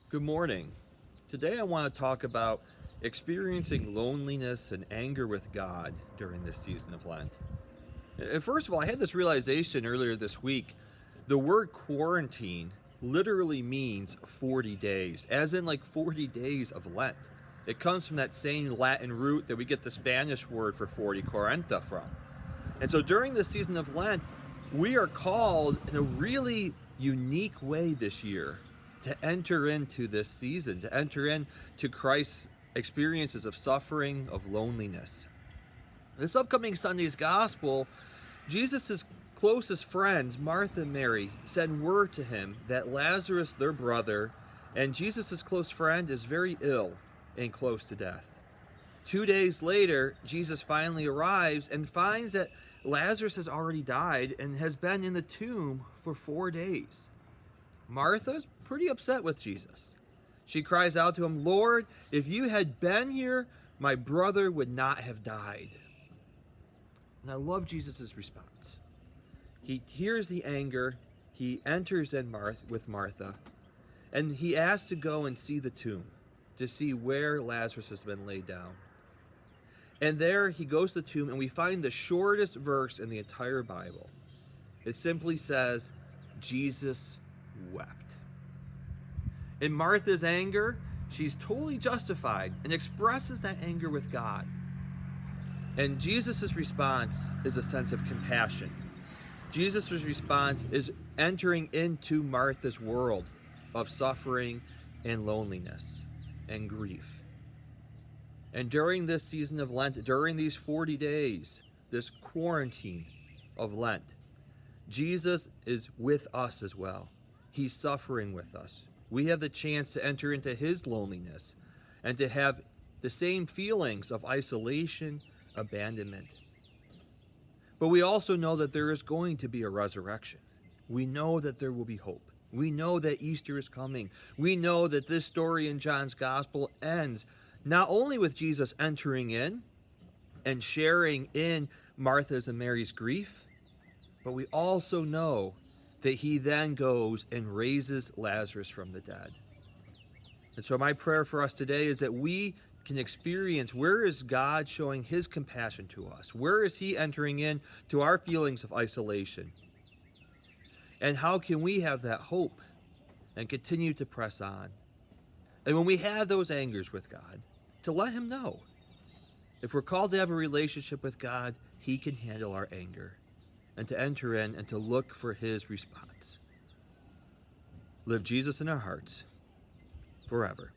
Good morning. Today I want to talk about experiencing loneliness and anger with God during this season of Lent. And first of all, I had this realization earlier this week. The word quarantine literally means 40 days, as in like 40 days of Lent. It comes from that same Latin root that we get the Spanish word for 40, cuarenta, from. And so during this season of Lent, we are called in a really unique way this year to enter into this season, to enter into Christ's experiences of suffering, of loneliness. This upcoming Sunday's gospel, Jesus' closest friends, Martha and Mary, send word to him that Lazarus, their brother, and Jesus' close friend, is very ill and close to death. 2 days later, Jesus finally arrives and finds that Lazarus has already died and has been in the tomb for 4 days. Martha's pretty upset with Jesus. She cries out to him, "Lord, if you had been here, my brother would not have died." And I love Jesus' response. He hears the anger, he enters in with Martha, and he asks to go and see the tomb, to see where Lazarus has been laid down. And there he goes to the tomb, and we find the shortest verse in the entire Bible. It simply says, Jesus wept. In Martha's anger, she's totally justified and expresses that anger with God. And Jesus' response is a sense of compassion. Jesus' response is entering into Martha's world of suffering and loneliness and grief. And during this season of Lent, during these 40 days, this quarantine of Lent, Jesus is with us as well. He's suffering with us. We have the chance to enter into his loneliness and to have the same feelings of isolation, abandonment. But we also know that there is going to be a resurrection. We know that there will be hope. We know that Easter is coming. We know that this story in John's gospel ends not only with Jesus entering in and sharing in Martha's and Mary's grief, but we also know that he then goes and raises Lazarus from the dead. And so my prayer for us today is that we can experience, where is God showing his compassion to us? Where is he entering in to our feelings of isolation? And how can we have that hope and continue to press on? And when we have those angers with God, to let him know. If we're called to have a relationship with God, he can handle our anger, and to enter in and to look for his response. Live Jesus in our hearts forever.